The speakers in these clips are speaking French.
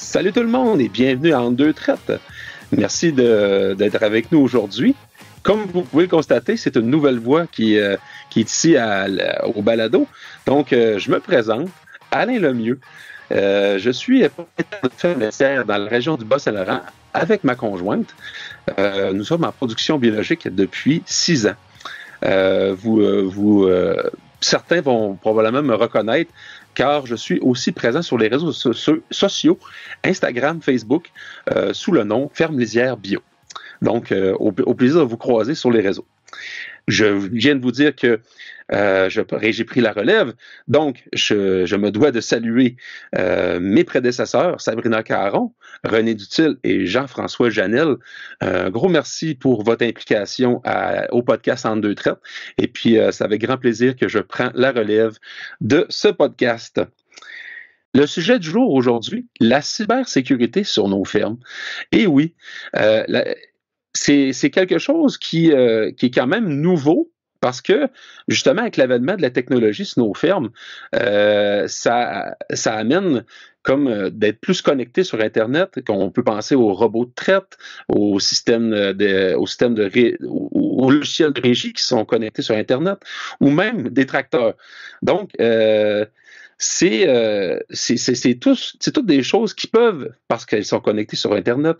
Salut tout le monde et bienvenue à Entre deux traites. Merci d'être avec nous aujourd'hui. Comme vous pouvez le constater, c'est une nouvelle voix qui est ici au balado. Donc, je me présente, Alain Lemieux. Je suis propriétaire de ferme laitière dans la région du Bas-Saint-Laurent avec ma conjointe. Nous sommes en production biologique depuis 6 ans. Certains vont probablement me reconnaître car je suis aussi présent sur les réseaux sociaux, Instagram, Facebook, sous le nom Ferme Lisière Bio. Donc, au plaisir de vous croiser sur les réseaux. Je viens de vous dire que j'ai pris la relève, donc je me dois de saluer mes prédécesseurs, Sabrina Caron, René Dutil et Jean-François Janel. Un gros merci pour votre implication au podcast Entre deux traites. Et puis, c'est avec grand plaisir que je prends la relève de ce podcast. Le sujet du jour aujourd'hui, la cybersécurité sur nos fermes. Et oui, c'est quelque chose qui est quand même nouveau parce que, justement, avec l'avènement de la technologie sur nos fermes, ça amène comme d'être plus connecté sur Internet, qu'on peut penser aux robots de traite, aux logiciels de régie qui sont connectés sur Internet, ou même des tracteurs. Donc, c'est toutes des choses qui peuvent, parce qu'elles sont connectées sur Internet,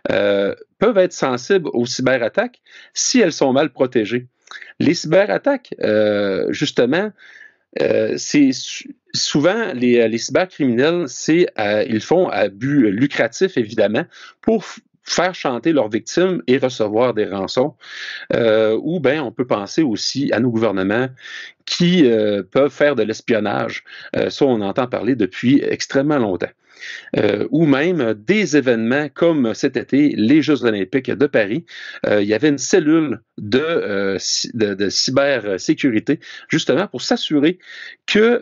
peuvent être sensibles aux cyberattaques si elles sont mal protégées. Les cyberattaques, justement, c'est souvent les cybercriminels, ils font à but lucratif, évidemment, pour faire chanter leurs victimes et recevoir des rançons. Ou bien on peut penser aussi à nos gouvernements qui peuvent faire de l'espionnage. Ça, on entend parler depuis extrêmement longtemps. Ou même des événements comme cet été, les Jeux olympiques de Paris, il y avait une cellule de cybersécurité, justement pour s'assurer que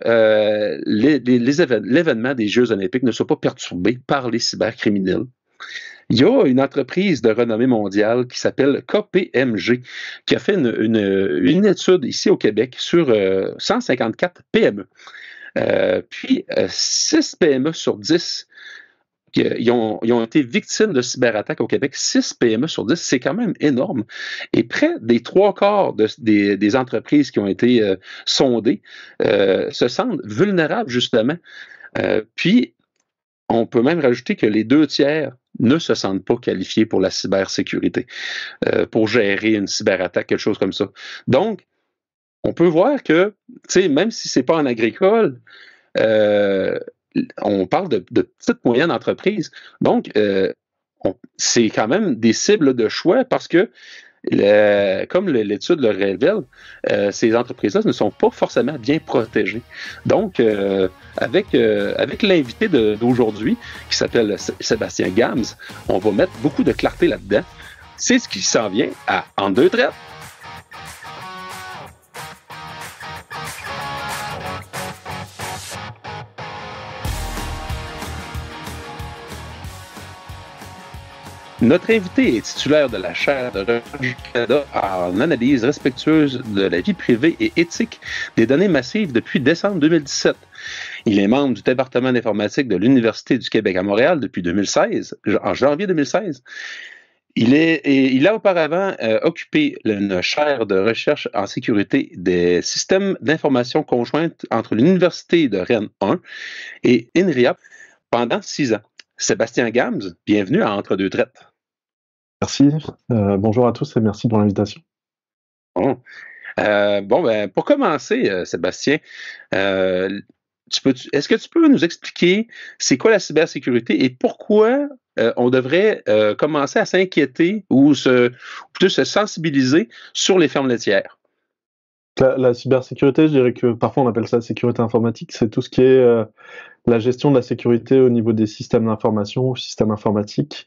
l'événement des Jeux olympiques ne soit pas perturbé par les cybercriminels. Il y a une entreprise de renommée mondiale qui s'appelle KPMG qui a fait une étude ici au Québec sur 154 PME. Puis 6 PME sur 10 ils ont été victimes de cyberattaques au Québec. 6 PME sur 10, c'est quand même énorme. Et près des 3/4 des entreprises qui ont été sondées se sentent vulnérables, justement. Puis, on peut même rajouter que les 2/3 ne se sentent pas qualifiés pour la cybersécurité, pour gérer une cyberattaque, quelque chose comme ça. Donc, on peut voir que, tu sais, même si c'est pas en agricole, on parle de petites moyennes entreprises. Donc, c'est quand même des cibles de choix parce que, comme l'étude le révèle, ces entreprises-là ne sont pas forcément bien protégées. Donc, avec l'invité d'aujourd'hui, qui s'appelle Sébastien Gams, on va mettre beaucoup de clarté là-dedans. C'est ce qui s'en vient à Entre deux traites. Notre invité est titulaire de la chaire de recherche du Canada en analyse respectueuse de la vie privée et éthique des données massives depuis décembre 2017. Il est membre du département d'informatique de l'Université du Québec à Montréal depuis 2016, en janvier 2016. Il a auparavant occupé une chaire de recherche en sécurité des systèmes d'information conjointe entre l'Université de Rennes 1 et INRIA pendant 6 ans. Sébastien Gams, bienvenue à Entre deux traites. Merci. Bonjour à tous et merci pour l'invitation. Bon, pour commencer, Sébastien, est-ce que tu peux nous expliquer c'est quoi la cybersécurité et pourquoi on devrait commencer à s'inquiéter ou plutôt se sensibiliser sur les fermes laitières? La cybersécurité, je dirais que parfois on appelle ça sécurité informatique, c'est tout ce qui est la gestion de la sécurité au niveau des systèmes d'information, systèmes informatiques,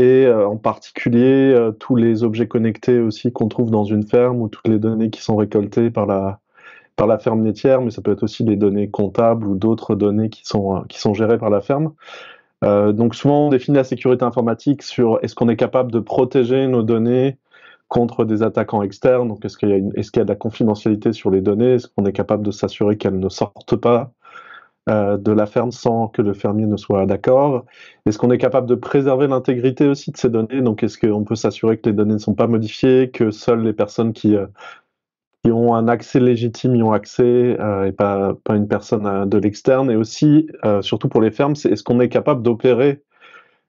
et en particulier tous les objets connectés aussi qu'on trouve dans une ferme ou toutes les données qui sont récoltées par la ferme laitière, mais ça peut être aussi des données comptables ou d'autres données qui sont gérées par la ferme. Donc souvent on définit la sécurité informatique sur est-ce qu'on est capable de protéger nos données contre des attaquants externes, donc est-ce qu'il y a de la confidentialité sur les données, est-ce qu'on est capable de s'assurer qu'elles ne sortent pas de la ferme sans que le fermier ne soit d'accord? Est-ce qu'on est capable de préserver l'intégrité aussi de ces données? Donc, est-ce qu'on peut s'assurer que les données ne sont pas modifiées, que seules les personnes qui ont un accès légitime y ont accès, et pas une personne de l'externe? Et aussi, surtout pour les fermes, est-ce qu'on est capable d'opérer,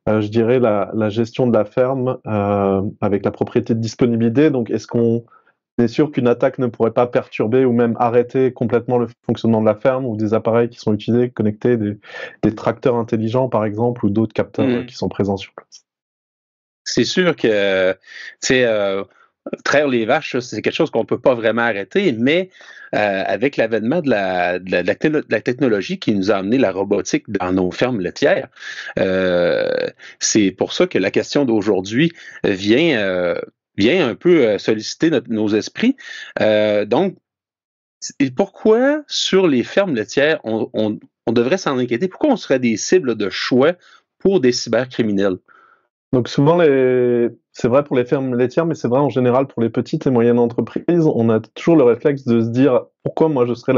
je dirais, la gestion de la ferme avec la propriété de disponibilité? Donc, est-ce qu'on est sûr qu'une attaque ne pourrait pas perturber ou même arrêter complètement le fonctionnement de la ferme ou des appareils qui sont utilisés, connectés, des tracteurs intelligents par exemple, ou d'autres capteurs qui sont présents sur place? C'est sûr que, tu sais, traire les vaches, c'est quelque chose qu'on ne peut pas vraiment arrêter, mais avec l'avènement de la technologie qui nous a amené la robotique dans nos fermes laitières, c'est pour ça que la question d'aujourd'hui vient un peu solliciter nos esprits. Donc, pourquoi sur les fermes laitières, on devrait s'en inquiéter? Pourquoi on serait des cibles de choix pour des cybercriminels? Donc souvent, c'est vrai pour les fermes laitières, mais c'est vrai en général pour les petites et moyennes entreprises. On a toujours le réflexe de se dire pourquoi moi je serais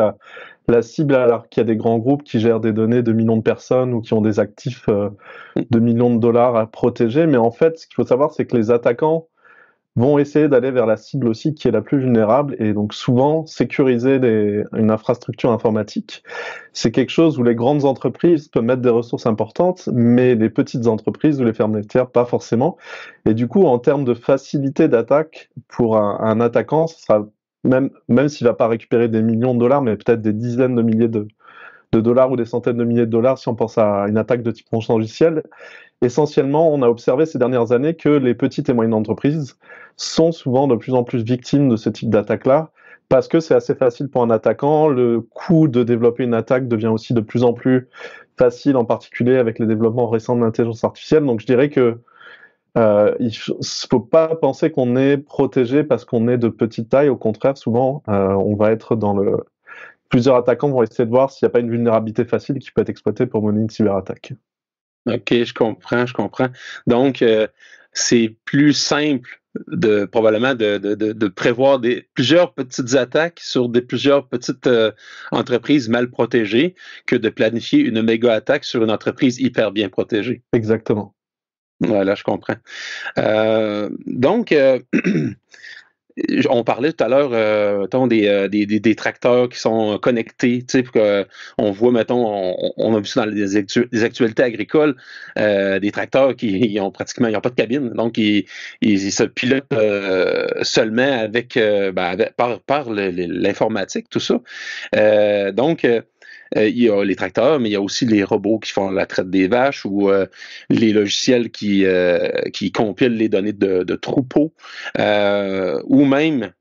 la cible alors qu'il y a des grands groupes qui gèrent des données de millions de personnes ou qui ont des actifs de millions de dollars à protéger. Mais en fait, ce qu'il faut savoir, c'est que les attaquants vont essayer d'aller vers la cible aussi qui est la plus vulnérable, et donc souvent sécuriser une infrastructure informatique, c'est quelque chose où les grandes entreprises peuvent mettre des ressources importantes, mais les petites entreprises ou les fermes laitières pas forcément. Et du coup, en termes de facilité d'attaque pour un attaquant, ce sera même s'il va pas récupérer des millions de dollars, mais peut-être des dizaines de milliers de dollars ou des centaines de milliers de dollars si on pense à une attaque de type logiciel. Essentiellement, on a observé ces dernières années que les petites et moyennes entreprises sont souvent de plus en plus victimes de ce type d'attaque-là, parce que c'est assez facile pour un attaquant. Le coût de développer une attaque devient aussi de plus en plus facile, en particulier avec les développements récents de l'intelligence artificielle. Donc je dirais que il faut pas penser qu'on est protégé parce qu'on est de petite taille. Au contraire, souvent, on va être plusieurs attaquants vont essayer de voir s'il n'y a pas une vulnérabilité facile qui peut être exploitée pour mener une cyberattaque. OK, je comprends, je comprends. Donc, c'est plus simple probablement de prévoir plusieurs petites attaques sur plusieurs petites entreprises mal protégées que de planifier une méga attaque sur une entreprise hyper bien protégée. Exactement. Voilà, je comprends. Donc, on parlait tout à l'heure, mettons, des tracteurs qui sont connectés, tu sais, on voit, mettons, on a vu ça dans des actualités agricoles, des tracteurs qui ont pratiquement, ils n'ont pas de cabine, donc ils se pilotent seulement par l'informatique, tout ça. Donc, il y a les tracteurs, mais il y a aussi les robots qui font la traite des vaches ou les logiciels qui compilent les données de troupeaux ou même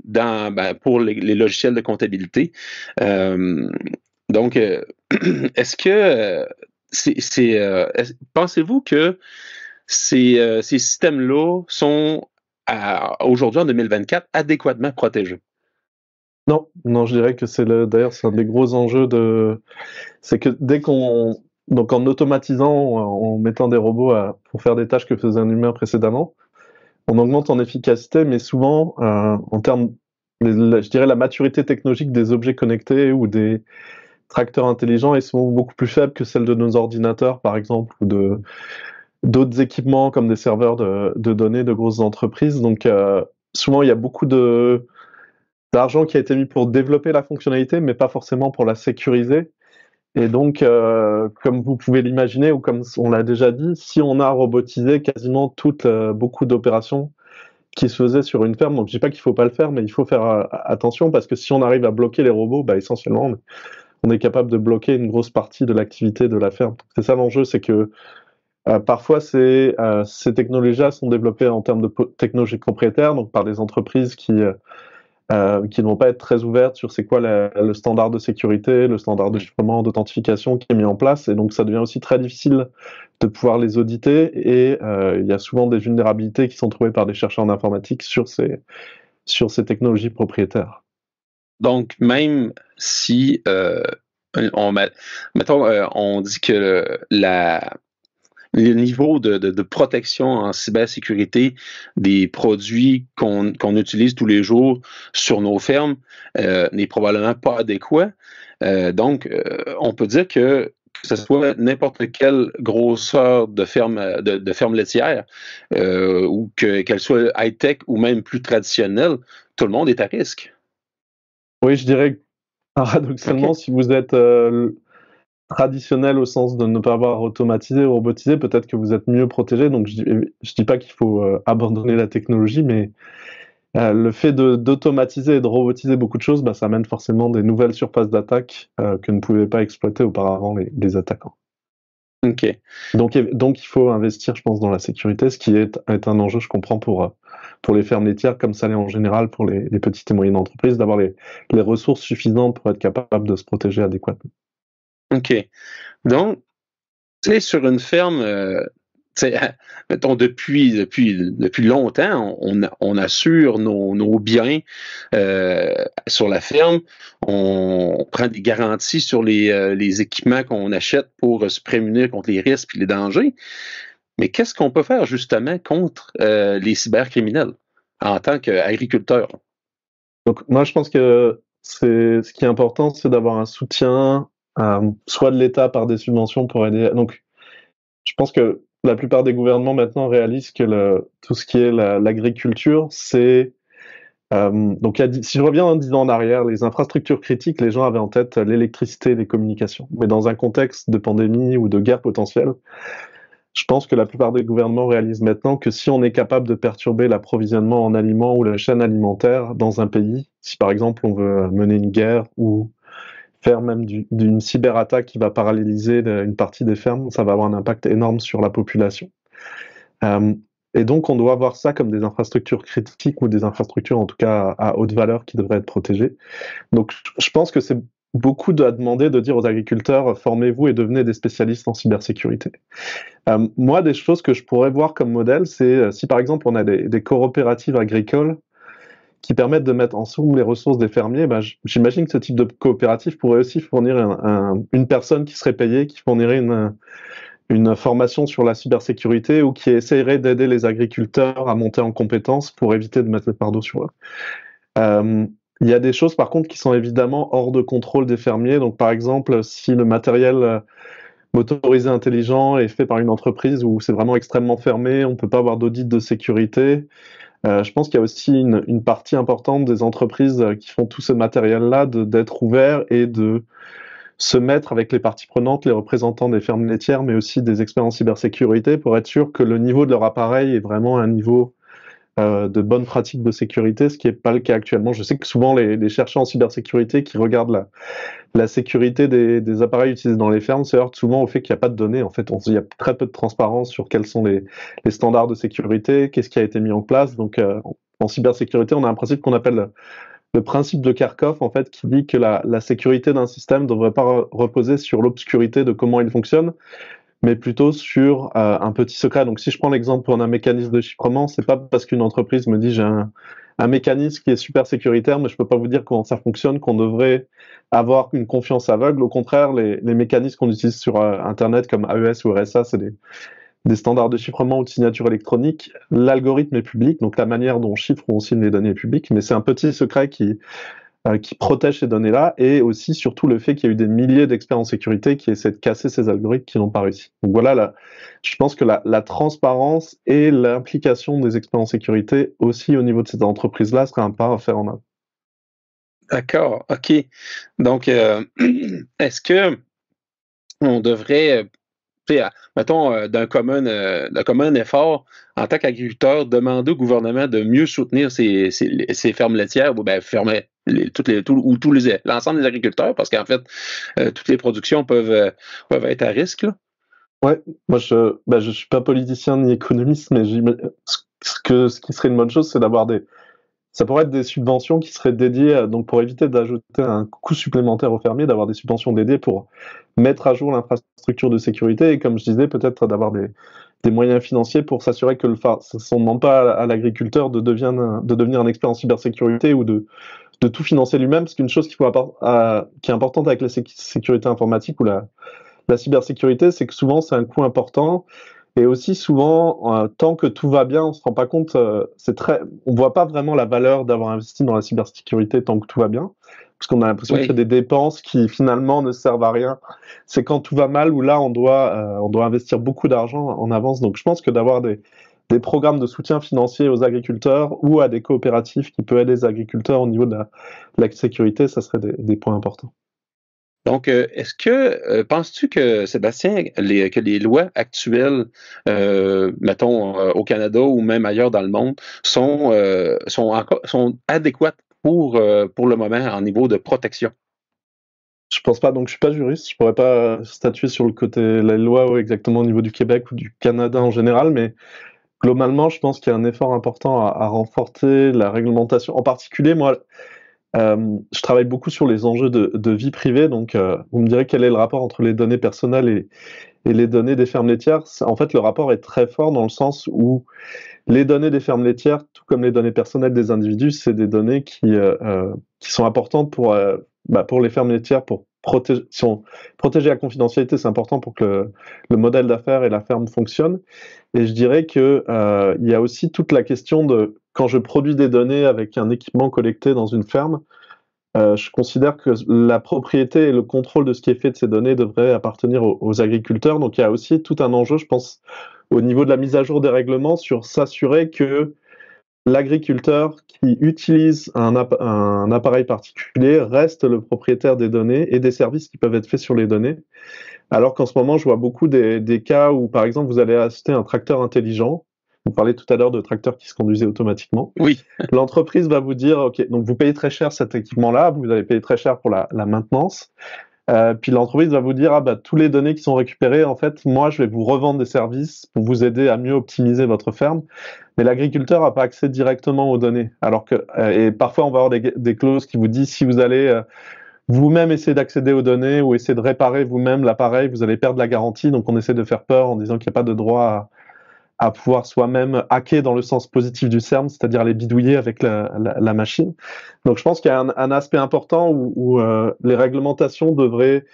pour les logiciels de comptabilité. Donc, est-ce que pensez-vous que ces systèmes-là sont aujourd'hui en 2024 adéquatement protégés? Non, non, je dirais que d'ailleurs, c'est un des gros enjeux c'est que donc en automatisant, en mettant des robots pour faire des tâches que faisait un humain précédemment, on augmente en efficacité, mais souvent, en termes, je dirais la maturité technologique des objets connectés ou des tracteurs intelligents est souvent beaucoup plus faible que celle de nos ordinateurs, par exemple, ou d'autres équipements comme des serveurs de données de grosses entreprises. Donc, souvent, il y a beaucoup d'argent qui a été mis pour développer la fonctionnalité, mais pas forcément pour la sécuriser. Et donc, comme vous pouvez l'imaginer, ou comme on l'a déjà dit, si on a robotisé quasiment beaucoup d'opérations qui se faisaient sur une ferme, donc je dis pas qu'il faut pas le faire, mais il faut faire attention, parce que si on arrive à bloquer les robots, bah, essentiellement, on est capable de bloquer une grosse partie de l'activité de la ferme. C'est ça l'enjeu, c'est que parfois ces technologies-là sont développées en termes de technologies propriétaires, donc par des entreprises qui ne vont pas être très ouvertes sur c'est quoi le standard de sécurité, le standard de chiffrement, d'authentification qui est mis en place, et donc ça devient aussi très difficile de pouvoir les auditer, et il y a souvent des vulnérabilités qui sont trouvées par des chercheurs en informatique sur ces technologies propriétaires. Donc, même si mettons, on dit que le niveau de protection en cybersécurité des produits qu'on utilise tous les jours sur nos fermes n'est probablement pas adéquat. Donc, on peut dire que ce soit n'importe quelle grosseur de ferme laitière, ou qu'elle soit high-tech ou même plus traditionnelle, tout le monde est à risque. Oui, je dirais que paradoxalement, OK. si vous êtes traditionnel au sens de ne pas avoir automatisé ou robotisé, peut-être que vous êtes mieux protégé. Donc je dis pas qu'il faut abandonner la technologie, mais le fait d'automatiser et de robotiser beaucoup de choses, bah, ça amène forcément des nouvelles surfaces d'attaque que ne pouvaient pas exploiter auparavant les attaquants. OK. Donc il faut investir, je pense, dans la sécurité, ce qui est un enjeu, je comprends, pour les fermes laitières, comme ça l'est en général pour les petites et moyennes entreprises, d'avoir les ressources suffisantes pour être capable de se protéger adéquatement. OK. Donc, tu sais, sur une ferme, tu sais, mettons depuis longtemps, on assure nos biens sur la ferme. On prend des garanties sur les équipements qu'on achète pour se prémunir contre les risques et les dangers. Mais qu'est-ce qu'on peut faire justement contre les cybercriminels en tant qu'agriculteur? Donc moi, je pense que ce qui est important, c'est d'avoir un soutien, soit de l'État par des subventions pour aider. Donc, je pense que la plupart des gouvernements maintenant réalisent que tout ce qui est l'agriculture, c'est donc si je reviens 10 ans en arrière, les infrastructures critiques, les gens avaient en tête l'électricité et les communications. Mais dans un contexte de pandémie ou de guerre potentielle, je pense que la plupart des gouvernements réalisent maintenant que si on est capable de perturber l'approvisionnement en aliments ou la chaîne alimentaire dans un pays, si par exemple on veut mener une guerre ou faire même d'une cyberattaque qui va paralyser une partie des fermes, ça va avoir un impact énorme sur la population. Euh, et donc on doit voir ça comme des infrastructures critiques ou des infrastructures en tout cas à haute valeur qui devraient être protégées. Donc je pense que c'est beaucoup à demander de dire aux agriculteurs, formez-vous et devenez des spécialistes en cybersécurité. Moi, des choses que je pourrais voir comme modèle, c'est si par exemple on a des coopératives agricoles qui permettent de mettre en somme les ressources des fermiers, ben, j'imagine que ce type de coopérative pourrait aussi fournir une personne qui serait payée, qui fournirait une formation sur la cybersécurité ou qui essayerait d'aider les agriculteurs à monter en compétences pour éviter de mettre le fardeau sur eux. Il y a des choses par contre qui sont évidemment hors de contrôle des fermiers. Donc par exemple, si le matériel motorisé intelligent est fait par une entreprise où c'est vraiment extrêmement fermé, on ne peut pas avoir d'audit de sécurité. Je pense qu'il y a aussi une partie importante des entreprises qui font tout ce matériel-là d'être ouverts et de se mettre avec les parties prenantes, les représentants des fermes laitières, mais aussi des experts en cybersécurité pour être sûr que le niveau de leur appareil est vraiment un niveau de bonnes pratiques de sécurité, ce qui n'est pas le cas actuellement. Je sais que souvent les chercheurs en cybersécurité qui regardent la sécurité des appareils utilisés dans les fermes se heurtent souvent au fait qu'il n'y a pas de données. En fait, il y a très peu de transparence sur quels sont les standards de sécurité, qu'est-ce qui a été mis en place. Donc, en cybersécurité, on a un principe qu'on appelle le principe de Kharkov, en fait, qui dit que la sécurité d'un système ne devrait pas reposer sur l'obscurité de comment il fonctionne, mais plutôt sur un petit secret. Donc si je prends l'exemple d'un mécanisme de chiffrement, c'est pas parce qu'une entreprise me dit j'ai un mécanisme qui est super sécuritaire, mais je peux pas vous dire comment ça fonctionne, qu'on devrait avoir une confiance aveugle. Au contraire, les mécanismes qu'on utilise sur Internet comme AES ou RSA, c'est des standards de chiffrement ou de signature électronique. L'algorithme est public, donc la manière dont on chiffre ou on signe les données est publique, mais c'est un petit secret qui protège ces données-là, et aussi surtout le fait qu'il y a eu des milliers d'experts en sécurité qui essaient de casser ces algorithmes qui n'ont pas réussi. Donc voilà, je pense que la transparence et l'implication des experts en sécurité aussi au niveau de ces entreprises-là serait un pas à faire en avant. D'accord, OK. Donc, est-ce que on devrait, tu sais, mettons, d'un commun effort, en tant qu'agriculteur, demander au gouvernement de mieux soutenir ces fermes laitières, ou ben fermer l'ensemble des agriculteurs, parce qu'en fait, toutes les productions peuvent être à risque, là? Ouais, moi je suis pas politicien ni économiste, mais ce qui serait une bonne chose, c'est d'avoir ça pourrait être des subventions qui seraient dédiées, donc pour éviter d'ajouter un coût supplémentaire aux fermiers, d'avoir des subventions dédiées pour mettre à jour l'infrastructure de sécurité, et comme je disais, peut-être d'avoir des moyens financiers pour s'assurer que on ne demande pas à l'agriculteur de devenir un expert en cybersécurité ou de tout financer lui-même, parce qu'une chose qui est importante avec la sécurité informatique ou la cybersécurité, c'est que souvent c'est un coût important. Et aussi souvent, tant que tout va bien, on se rend pas compte, on voit pas vraiment la valeur d'avoir investi dans la cybersécurité tant que tout va bien. parce qu'on a l'impression qu'il y a Oui. des dépenses qui finalement ne servent à rien. C'est quand tout va mal où là on doit investir beaucoup d'argent en avance. Donc je pense que d'avoir des programmes de soutien financier aux agriculteurs ou à des coopératives qui peuvent aider les agriculteurs au niveau de la sécurité, ça serait des points importants. Donc, est-ce que penses-tu que, Sébastien, que les lois actuelles, mettons au Canada ou même ailleurs dans le monde, sont adéquates pour le moment en niveau de protection? Je pense pas, donc je suis pas juriste, je pourrais pas statuer sur le côté la loi exactement au niveau du Québec ou du Canada en général, mais globalement, je pense qu'il y a un effort important à renforcer la réglementation. En particulier, moi, je travaille beaucoup sur les enjeux de vie privée, donc vous me direz quel est le rapport entre les données personnelles et les données des fermes laitières. En fait, le rapport est très fort dans le sens où les données des fermes laitières, tout comme les données personnelles des individus, c'est des données qui sont importantes pour les fermes laitières, pour protéger la confidentialité, c'est important pour que le modèle d'affaires et la ferme fonctionnent. Et je dirais que il y a aussi toute la question de quand je produis des données avec un équipement collecté dans une ferme, je considère que la propriété et le contrôle de ce qui est fait de ces données devraient appartenir aux agriculteurs. Donc il y a aussi tout un enjeu, je pense, au niveau de la mise à jour des règlements sur s'assurer que l'agriculteur qui utilise un appareil particulier reste le propriétaire des données et des services qui peuvent être faits sur les données. Alors qu'en ce moment, je vois beaucoup des cas où, par exemple, vous allez acheter un tracteur intelligent. Vous parlez tout à l'heure de tracteurs qui se conduisaient automatiquement. Oui. L'entreprise va vous dire, OK, donc vous payez très cher cet équipement-là, vous allez payer très cher pour la maintenance. Puis l'entreprise va vous dire, ah bah, tous les données qui sont récupérées, en fait, moi, je vais vous revendre des services pour vous aider à mieux optimiser votre ferme. Mais l'agriculteur n'a pas accès directement aux données. Alors que, et parfois, on va avoir des clauses qui vous disent, si vous allez vous-même essayer d'accéder aux données ou essayer de réparer vous-même l'appareil, vous allez perdre la garantie. Donc, on essaie de faire peur en disant qu'il n'y a pas de droit à pouvoir soi-même hacker dans le sens positif du terme, c'est-à-dire aller bidouiller avec la machine. Donc je pense qu'il y a un aspect important où les réglementations devraient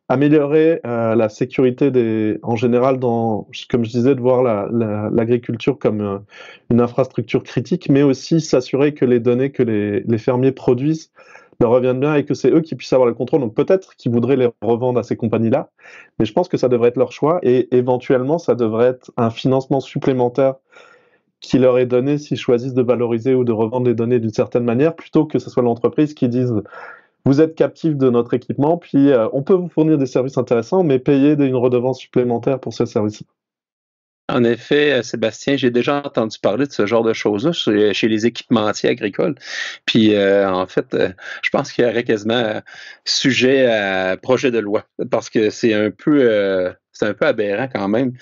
améliorer la sécurité en général comme je disais, de voir l'agriculture comme une infrastructure critique, mais aussi s'assurer que les données que les fermiers produisent leur reviennent bien et que c'est eux qui puissent avoir le contrôle. Donc peut-être qu'ils voudraient les revendre à ces compagnies-là, mais je pense que ça devrait être leur choix et éventuellement ça devrait être un financement supplémentaire qui leur est donné s'ils choisissent de valoriser ou de revendre les données d'une certaine manière, plutôt que ce soit l'entreprise qui dise vous êtes captif de notre équipement, puis on peut vous fournir des services intéressants, mais payez une redevance supplémentaire pour ce service. En effet, Sébastien, j'ai déjà entendu parler de ce genre de choses-là chez les équipementiers agricoles. Puis, en fait, je pense qu'il y aurait quasiment sujet à projet de loi, parce que c'est un peu aberrant quand même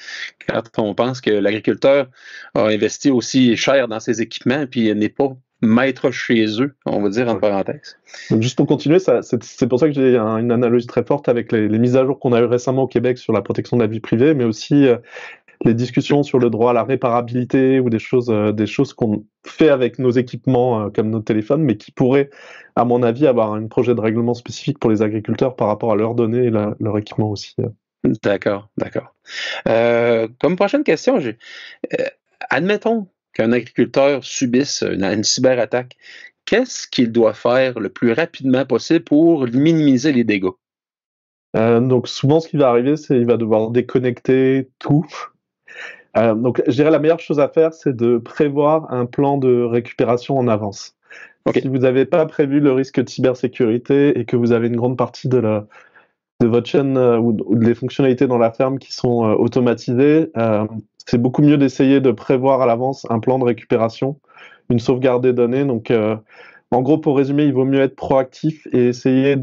quand on pense que l'agriculteur a investi aussi cher dans ses équipements, puis n'est pas maître chez eux, on va dire en parenthèse. Donc juste pour continuer, c'est pour ça que j'ai une analogie très forte avec les mises à jour qu'on a eues récemment au Québec sur la protection de la vie privée, mais aussi les discussions sur le droit à la réparabilité ou des choses qu'on fait avec nos équipements comme nos téléphones, mais qui pourraient, à mon avis, avoir un projet de règlement spécifique pour les agriculteurs par rapport à leurs données et leur équipement aussi. D'accord, d'accord. Comme prochaine question, admettons qu'un agriculteur subisse une cyberattaque. Qu'est-ce qu'il doit faire le plus rapidement possible pour minimiser les dégâts? Donc souvent, ce qui va arriver, c'est qu'il va devoir déconnecter tout. Donc, je dirais la meilleure chose à faire, c'est de prévoir un plan de récupération en avance. Okay. Si vous n'avez pas prévu le risque de cybersécurité et que vous avez une grande partie de votre chaîne ou des fonctionnalités dans la ferme qui sont automatisées, c'est beaucoup mieux d'essayer de prévoir à l'avance un plan de récupération, une sauvegarde des données. Donc, en gros, pour résumer, il vaut mieux être proactif et essayer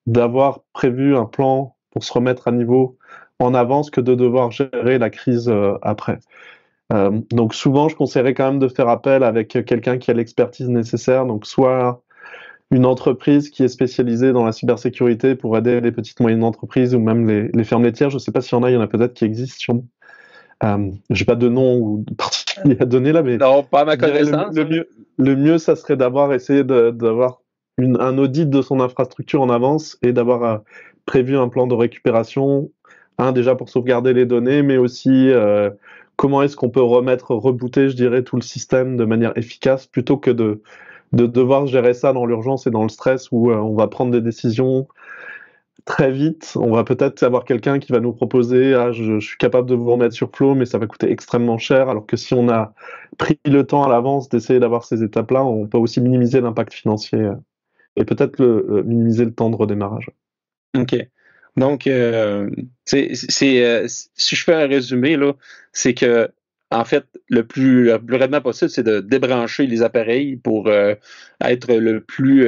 d'avoir prévu un plan pour se remettre à niveau en avance que de devoir gérer la crise après. Donc souvent, je conseillerais quand même de faire appel avec quelqu'un qui a l'expertise nécessaire, donc soit une entreprise qui est spécialisée dans la cybersécurité pour aider les petites moyennes entreprises ou même les fermes laitières. Je ne sais pas s'il y en a peut-être qui existent. Je n'ai pas de nom ou de particulier à donner là, mais non, pas à ma connaissance. Le mieux, ça serait d'avoir essayé d'avoir un audit de son infrastructure en avance et d'avoir prévu un plan de récupération, déjà pour sauvegarder les données, mais aussi comment est-ce qu'on peut rebooter, je dirais, tout le système de manière efficace plutôt que de de devoir gérer ça dans l'urgence et dans le stress où on va prendre des décisions très vite. On va peut-être avoir quelqu'un qui va nous proposer je suis capable de vous remettre sur flot, mais ça va coûter extrêmement cher. Alors que si on a pris le temps à l'avance d'essayer d'avoir ces étapes-là, on peut aussi minimiser l'impact financier et peut-être minimiser le temps de redémarrage. OK. Donc, si je fais un résumé, là, c'est que, en fait, le plus rapidement possible, c'est de débrancher les appareils pour être le plus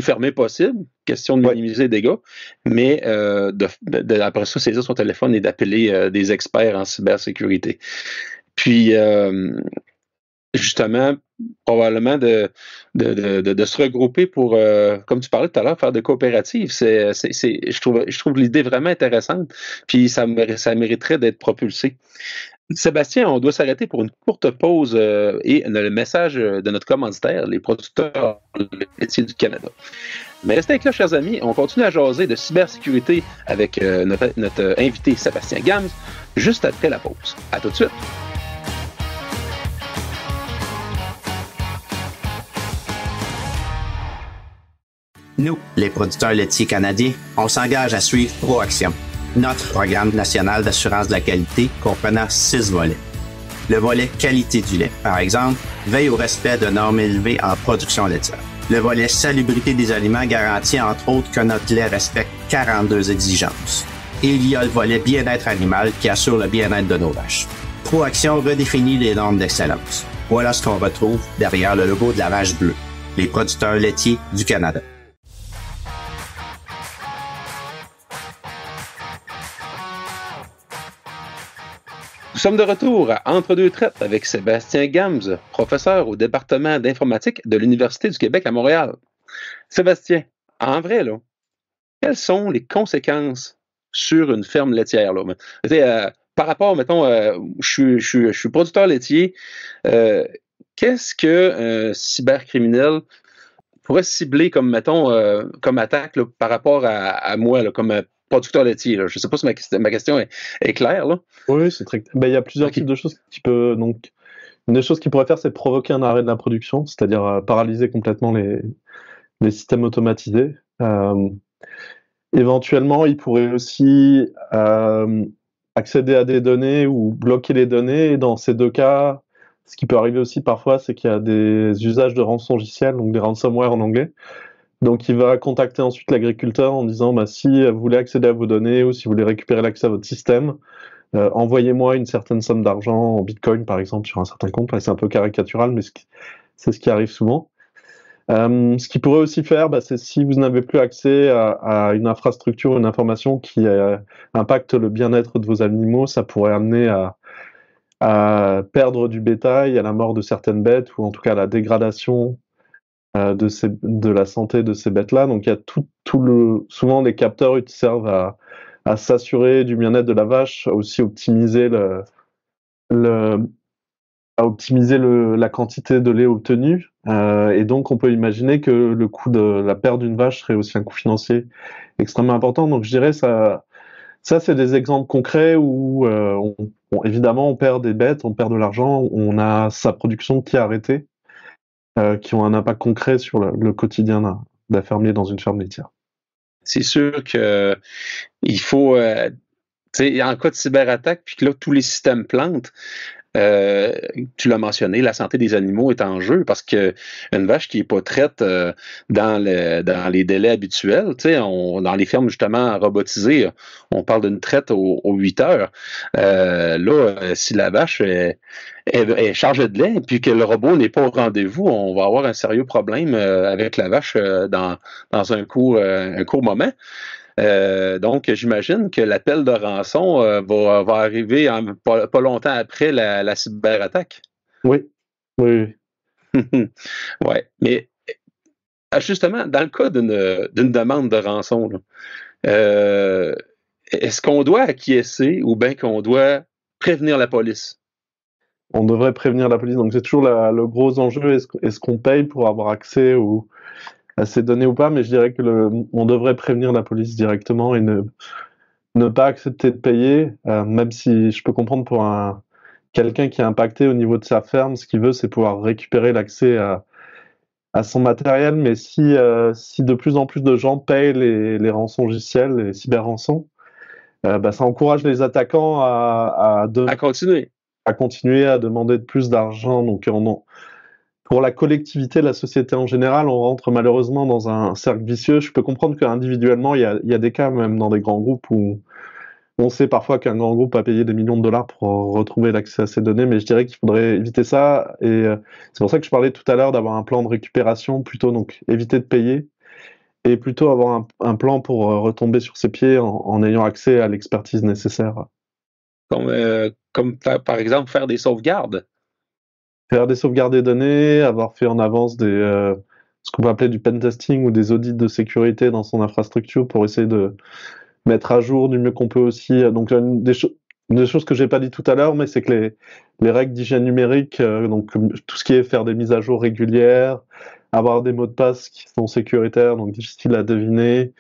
fermé possible, question de minimiser les dégâts, mais après ça, saisir son téléphone et d'appeler des experts en cybersécurité. Puis, justement, probablement de se regrouper pour, comme tu parlais tout à l'heure, faire des coopératives. Je trouve l'idée vraiment intéressante, puis ça mériterait d'être propulsé. Sébastien, on doit s'arrêter pour une courte pause et le message de notre commanditaire, les producteurs laitiers du Canada. Mais restez avec là, chers amis, on continue à jaser de cybersécurité avec notre invité Sébastien Gams, juste après la pause. À tout de suite. Nous, les producteurs laitiers canadiens, on s'engage à suivre ProAction, notre programme national d'assurance de la qualité comprenant 6 volets. Le volet qualité du lait, par exemple, veille au respect de normes élevées en production laitière. Le volet salubrité des aliments garantit entre autres que notre lait respecte 42 exigences. Et il y a le volet bien-être animal qui assure le bien-être de nos vaches. ProAction redéfinit les normes d'excellence. Voilà ce qu'on retrouve derrière le logo de la vache bleue, les producteurs laitiers du Canada. Nous sommes de retour à Entre deux traites avec Sébastien Gams, professeur au département d'informatique de l'Université du Québec à Montréal. Sébastien, en vrai, là, quelles sont les conséquences sur une ferme laitière? Là? Par rapport, mettons, je suis producteur laitier, qu'est-ce qu'un cybercriminel pourrait cibler comme, mettons, comme attaque là, par rapport à moi, là, comme producteur laitier? Là? Je ne sais pas si ma question est claire. Là. Oui, c'est très. Il y a plusieurs types de choses qui peuvent. Donc, une des choses qu'il pourrait faire, c'est provoquer un arrêt de la production, c'est-à-dire paralyser complètement les systèmes automatisés. Éventuellement, il pourrait aussi accéder à des données ou bloquer les données. Et dans ces deux cas, ce qui peut arriver aussi parfois, c'est qu'il y a des usages de rançongiciel, donc des ransomware en anglais. Donc, il va contacter ensuite l'agriculteur en disant si vous voulez accéder à vos données ou si vous voulez récupérer l'accès à votre système, envoyez-moi une certaine somme d'argent en Bitcoin, par exemple, sur un certain compte. Là, c'est un peu caricatural, mais c'est ce qui arrive souvent. Ce qu'il pourrait aussi faire, c'est si vous n'avez plus accès à une infrastructure, une information qui impacte le bien-être de vos animaux, ça pourrait amener à perdre du bétail, à la mort de certaines bêtes, ou en tout cas à la dégradation de la santé de ces bêtes-là. Donc il y a souvent les capteurs servent à s'assurer du bien-être de la vache, à aussi optimiser la quantité de lait obtenu. Et donc on peut imaginer que le coût de la perte d'une vache serait aussi un coût financier extrêmement important. Donc je dirais ça c'est des exemples concrets où évidemment on perd des bêtes, on perd de l'argent, on a sa production qui est arrêtée. Qui ont un impact concret sur le quotidien d'un fermier dans une ferme laitière. C'est sûr que il faut, en cas de cyberattaque, puis que là, tous les systèmes plantent, tu l'as mentionné, la santé des animaux est en jeu parce que une vache qui n'est pas traite dans les délais habituels, dans les fermes justement robotisées, on parle d'une traite aux 8 heures. Si la vache est chargée de lait puis que le robot n'est pas au rendez-vous, on va avoir un sérieux problème avec la vache dans un court moment. Donc, j'imagine que l'appel de rançon va arriver pas longtemps après la cyberattaque. Oui. Ouais, mais justement, dans le cas d'une demande de rançon, là, est-ce qu'on doit acquiescer ou bien qu'on doit prévenir la police? On devrait prévenir la police. Donc, c'est toujours le gros enjeu. Est-ce qu'on paye pour avoir accès à ces données ou pas? Mais je dirais que on devrait prévenir la police directement et ne pas accepter de payer, même si je peux comprendre pour quelqu'un qui est impacté au niveau de sa ferme, ce qu'il veut, c'est pouvoir récupérer l'accès à son matériel, mais si de plus en plus de gens payent les rançongiciels, les cyber-rançons, ça encourage les attaquants À continuer. à continuer à demander de plus d'argent. Donc, pour la collectivité, la société en général, on rentre malheureusement dans un cercle vicieux. Je peux comprendre qu'individuellement, il y a des cas, même dans des grands groupes, où on sait parfois qu'un grand groupe a payé des millions de dollars pour retrouver l'accès à ces données, mais je dirais qu'il faudrait éviter ça. Et c'est pour ça que je parlais tout à l'heure d'avoir un plan de récupération, plutôt donc éviter de payer, et plutôt avoir un plan pour retomber sur ses pieds en ayant accès à l'expertise nécessaire. Comme par exemple faire des sauvegardes. Faire des sauvegardes des données, avoir fait en avance ce qu'on peut appeler du pen testing ou des audits de sécurité dans son infrastructure pour essayer de mettre à jour du mieux qu'on peut aussi. Donc, une des choses que j'ai pas dit tout à l'heure, mais c'est que les règles d'hygiène numérique, donc tout ce qui est faire des mises à jour régulières, avoir des mots de passe qui sont sécuritaires, donc difficiles à deviner,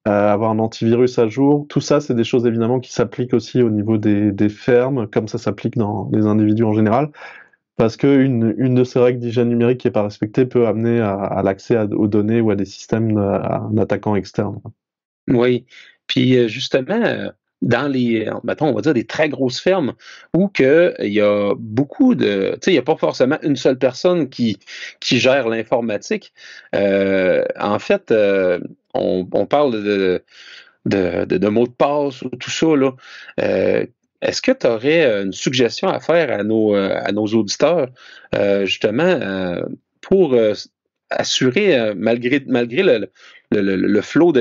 avoir un antivirus à jour, tout ça, c'est des choses évidemment qui s'appliquent aussi au niveau des fermes, comme ça s'applique dans les individus en général. Parce qu'une de ces règles d'hygiène numérique qui n'est pas respectée peut amener à l'accès aux données ou à des systèmes d'un attaquant externe. Oui. Puis justement, dans mettons, on va dire des très grosses fermes où il y a beaucoup de. Tu sais, il n'y a pas forcément une seule personne qui gère l'informatique. En fait, on parle de mots de passe ou tout ça, là. Est-ce que tu aurais une suggestion à faire à nos auditeurs, justement, pour assurer, malgré le flot tu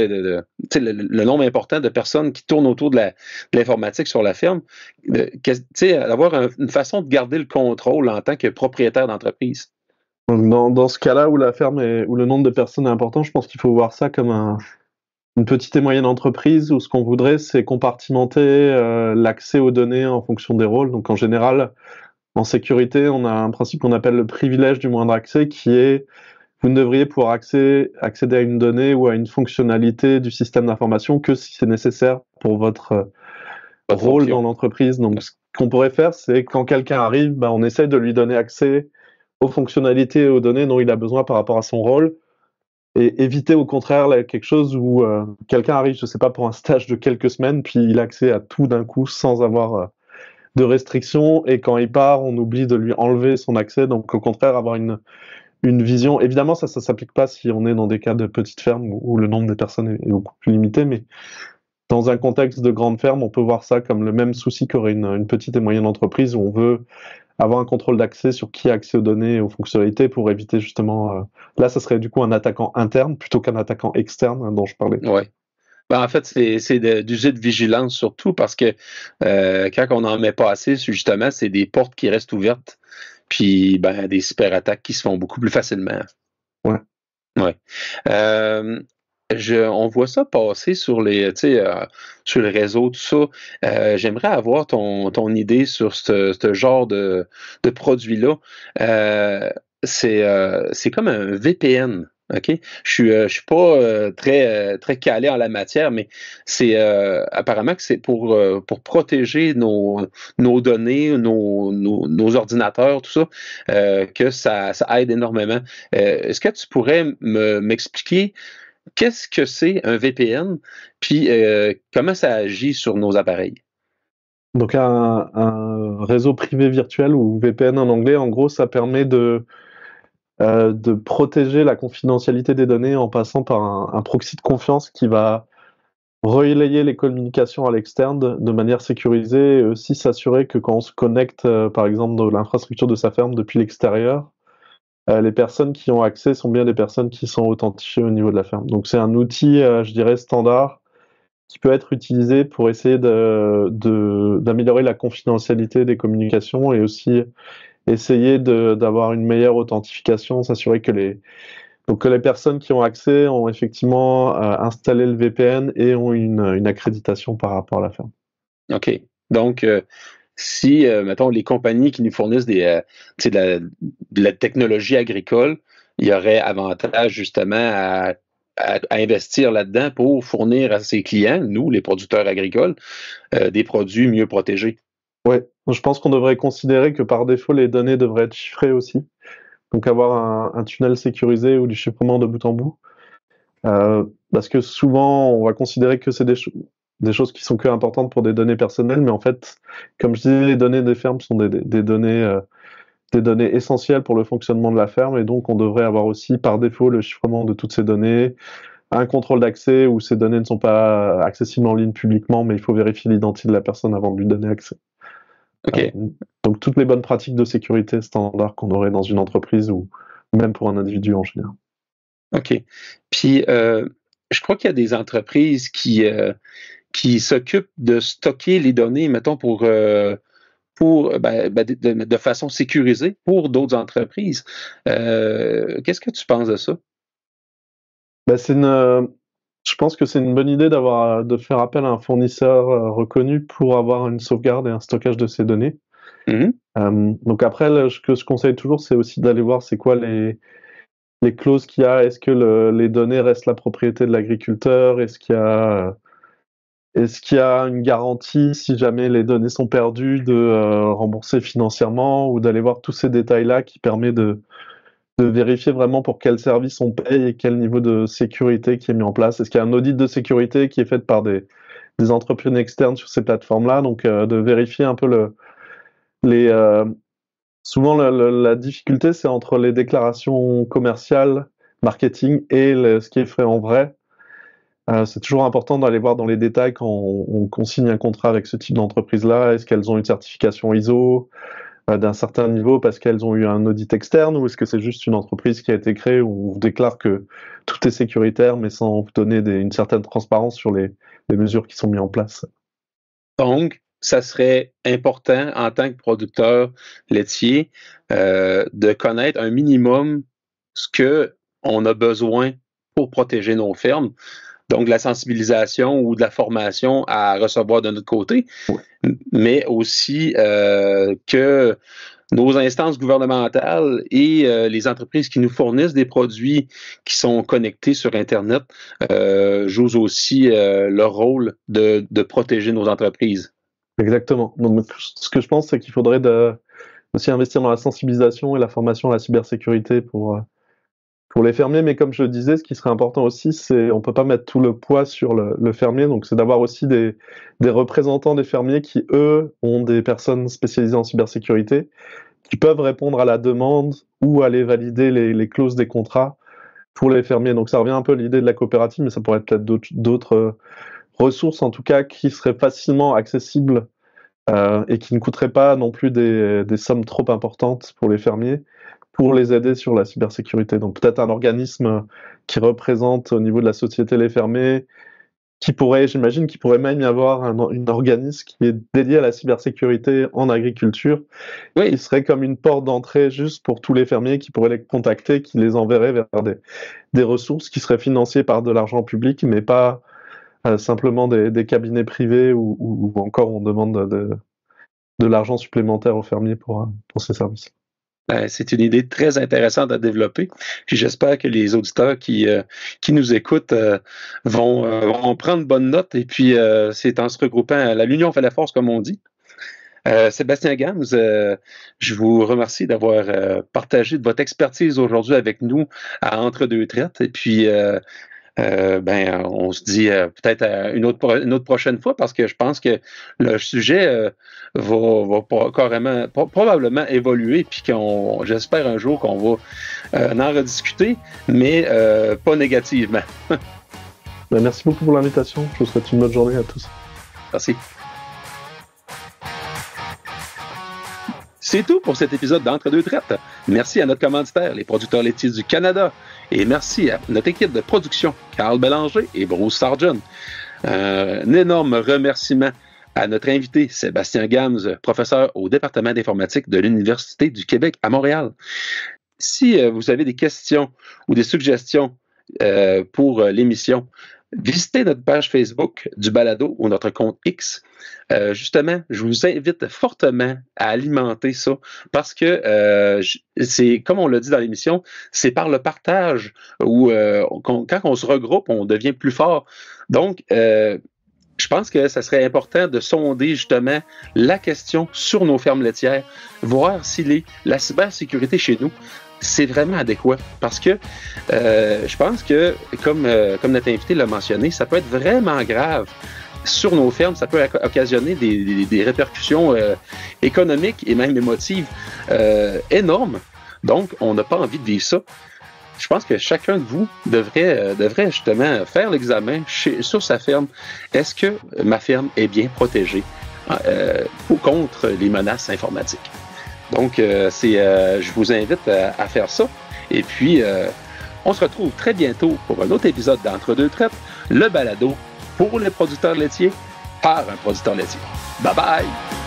sais, le nombre important de personnes qui tournent autour de l'informatique sur la ferme, tu sais, d'avoir une façon de garder le contrôle en tant que propriétaire d'entreprise? Donc dans ce cas-là où la ferme où le nombre de personnes est important, je pense qu'il faut voir ça comme une petite et moyenne entreprise où ce qu'on voudrait, c'est compartimenter l'accès aux données en fonction des rôles. Donc en général, en sécurité, on a un principe qu'on appelle le privilège du moindre accès, qui est vous ne devriez pouvoir accéder à une donnée ou à une fonctionnalité du système d'information que si c'est nécessaire pour votre rôle dans l'entreprise. Donc ce qu'on pourrait faire, c'est quand quelqu'un arrive, on essaie de lui donner accès aux fonctionnalités et aux données dont il a besoin par rapport à son rôle, et éviter au contraire quelque chose où quelqu'un arrive, je sais pas, pour un stage de quelques semaines, puis il a accès à tout d'un coup sans avoir de restrictions, et quand il part, on oublie de lui enlever son accès. Donc au contraire, avoir une vision. Évidemment, ça s'applique pas si on est dans des cas de petites fermes où le nombre de personnes est beaucoup plus limité, mais dans un contexte de grande ferme, on peut voir ça comme le même souci qu'aurait une petite et moyenne entreprise, où on veut avoir un contrôle d'accès sur qui a accès aux données et aux fonctionnalités pour éviter justement. Là, ça serait du coup un attaquant interne plutôt qu'un attaquant externe dont je parlais. Oui. En fait, c'est d'user de vigilance surtout parce que quand on n'en met pas assez, justement, c'est des portes qui restent ouvertes, puis des cyberattaques qui se font beaucoup plus facilement. Ouais. Ouais. On voit ça passer sur sur le réseau, tout ça. J'aimerais avoir ton idée sur ce genre de produit-là. C'est comme un VPN. OK? Je suis pas très calé en la matière, mais c'est apparemment que c'est pour protéger nos données, nos ordinateurs, tout ça, que ça aide énormément. Est-ce que tu pourrais m'expliquer qu'est-ce que c'est un VPN, puis comment ça agit sur nos appareils? Donc un réseau privé virtuel, ou VPN en anglais, en gros, ça permet de protéger la confidentialité des données en passant par un proxy de confiance qui va relayer les communications à l'externe de manière sécurisée, et aussi s'assurer que quand on se connecte, par exemple, dans l'infrastructure de sa ferme depuis l'extérieur, les personnes qui ont accès sont bien des personnes qui sont authentifiées au niveau de la ferme. Donc c'est un outil, je dirais, standard, qui peut être utilisé pour essayer d'améliorer la confidentialité des communications, et aussi essayer d'avoir une meilleure authentification, s'assurer que les personnes qui ont accès ont effectivement installé le VPN et ont une accréditation par rapport à la ferme. OK. Donc, si, mettons, les compagnies qui nous fournissent de la technologie agricole, il y aurait avantage justement à investir là-dedans pour fournir à ses clients, nous, les producteurs agricoles, des produits mieux protégés. Oui, je pense qu'on devrait considérer que par défaut, les données devraient être chiffrées aussi. donc avoir un tunnel sécurisé ou du chiffrement de bout en bout. Parce que souvent, on va considérer que c'est des choses qui sont que importantes pour des données personnelles, mais en fait, comme je disais, les données des fermes sont des données essentielles pour le fonctionnement de la ferme, et donc on devrait avoir aussi par défaut le chiffrement de toutes ces données, un contrôle d'accès où ces données ne sont pas accessibles en ligne publiquement, mais il faut vérifier l'identité de la personne avant de lui donner accès. OK. Donc toutes les bonnes pratiques de sécurité standards qu'on aurait dans une entreprise ou même pour un individu en général. OK. Puis, je crois qu'il y a des entreprises qui s'occupent de stocker les données, mettons, de façon sécurisée pour d'autres entreprises. Qu'est-ce que tu penses de ça? Je pense que c'est une bonne idée de faire appel à un fournisseur reconnu pour avoir une sauvegarde et un stockage de ces données. Mm-hmm. Donc après, ce que je conseille toujours, c'est aussi d'aller voir c'est quoi les clauses qu'il y a. Est-ce que les données restent la propriété de l'agriculteur? Est-ce qu'il y a une garantie si jamais les données sont perdues de rembourser financièrement, ou d'aller voir tous ces détails-là qui permet de vérifier vraiment pour quel service on paye et quel niveau de sécurité qui est mis en place. Est-ce qu'il y a un audit de sécurité qui est fait par des entreprises externes sur ces plateformes-là? Donc de vérifier un peu souvent la difficulté, c'est entre les déclarations commerciales, marketing et ce qui est fait en vrai. C'est toujours important d'aller voir dans les détails quand on signe un contrat avec ce type d'entreprise-là. Est-ce qu'elles ont une certification ISO d'un certain niveau parce qu'elles ont eu un audit externe, ou est-ce que c'est juste une entreprise qui a été créée où on vous déclare que tout est sécuritaire mais sans vous donner une certaine transparence sur les mesures qui sont mises en place? Donc, ça serait important en tant que producteur laitier de connaître un minimum ce qu'on a besoin pour protéger nos fermes. Donc, de la sensibilisation ou de la formation à recevoir de notre côté, mais aussi que nos instances gouvernementales et les entreprises qui nous fournissent des produits qui sont connectés sur Internet jouent aussi leur rôle de protéger nos entreprises. Exactement. Donc, ce que je pense, c'est qu'il faudrait aussi investir dans la sensibilisation et la formation à la cybersécurité pour les fermiers, mais comme je le disais, ce qui serait important aussi, c'est on peut pas mettre tout le poids sur le fermier, donc c'est d'avoir aussi des représentants des fermiers qui, eux, ont des personnes spécialisées en cybersécurité, qui peuvent répondre à la demande ou aller valider les clauses des contrats pour les fermiers. Donc ça revient un peu à l'idée de la coopérative, mais ça pourrait être peut-être d'autres ressources, en tout cas, qui seraient facilement accessibles et qui ne coûteraient pas non plus des sommes trop importantes pour les fermiers, pour les aider sur la cybersécurité. Donc peut-être un organisme qui représente au niveau de la société les fermiers, j'imagine qu'il pourrait même y avoir un organisme qui est dédié à la cybersécurité en agriculture, oui, qui serait comme une porte d'entrée juste pour tous les fermiers, qui pourraient les contacter, qui les enverrait vers des ressources qui seraient financées par de l'argent public, mais pas simplement des cabinets privés où encore on demande de l'argent supplémentaire aux fermiers pour ces services. C'est une idée très intéressante à développer. Puis j'espère que les auditeurs qui nous écoutent vont prendre bonne note. Et puis, c'est en se regroupant, l'union fait la force, comme on dit. Sébastien Gams, je vous remercie d'avoir partagé de votre expertise aujourd'hui avec nous à Entre deux traites. Et puis, on se dit peut-être une autre prochaine fois, parce que je pense que le sujet va probablement évoluer, puis j'espère un jour qu'on va en rediscuter, mais pas négativement. Merci beaucoup pour l'invitation. Je vous souhaite une bonne journée à tous. Merci. C'est tout pour cet épisode d'Entre deux traites. Merci à notre commanditaire, les producteurs laitiers du Canada. Et merci à notre équipe de production, Carl Bélanger et Bruce Sargent. Un énorme remerciement à notre invité, Sébastien Gams, professeur au département d'informatique de l'Université du Québec à Montréal. Si vous avez des questions ou des suggestions pour l'émission, visitez notre page Facebook du Balado ou notre compte X. Justement, je vous invite fortement à alimenter ça, parce que c'est, comme on l'a dit dans l'émission, c'est par le partage où quand on se regroupe, on devient plus fort. Donc, je pense que ça serait important de sonder justement la question sur nos fermes laitières, voir si la cybersécurité chez nous c'est vraiment adéquat parce que je pense que, comme notre invité l'a mentionné, ça peut être vraiment grave sur nos fermes. Ça peut occasionner des répercussions économiques et même émotives énormes. Donc, on n'a pas envie de vivre ça. Je pense que chacun de vous devrait justement faire l'examen sur sa ferme. Est-ce que ma ferme est bien protégée contre les menaces informatiques? Donc, je vous invite à faire ça. Et puis, on se retrouve très bientôt pour un autre épisode d'Entre-deux traites, le balado pour les producteurs laitiers par un producteur laitier. Bye bye!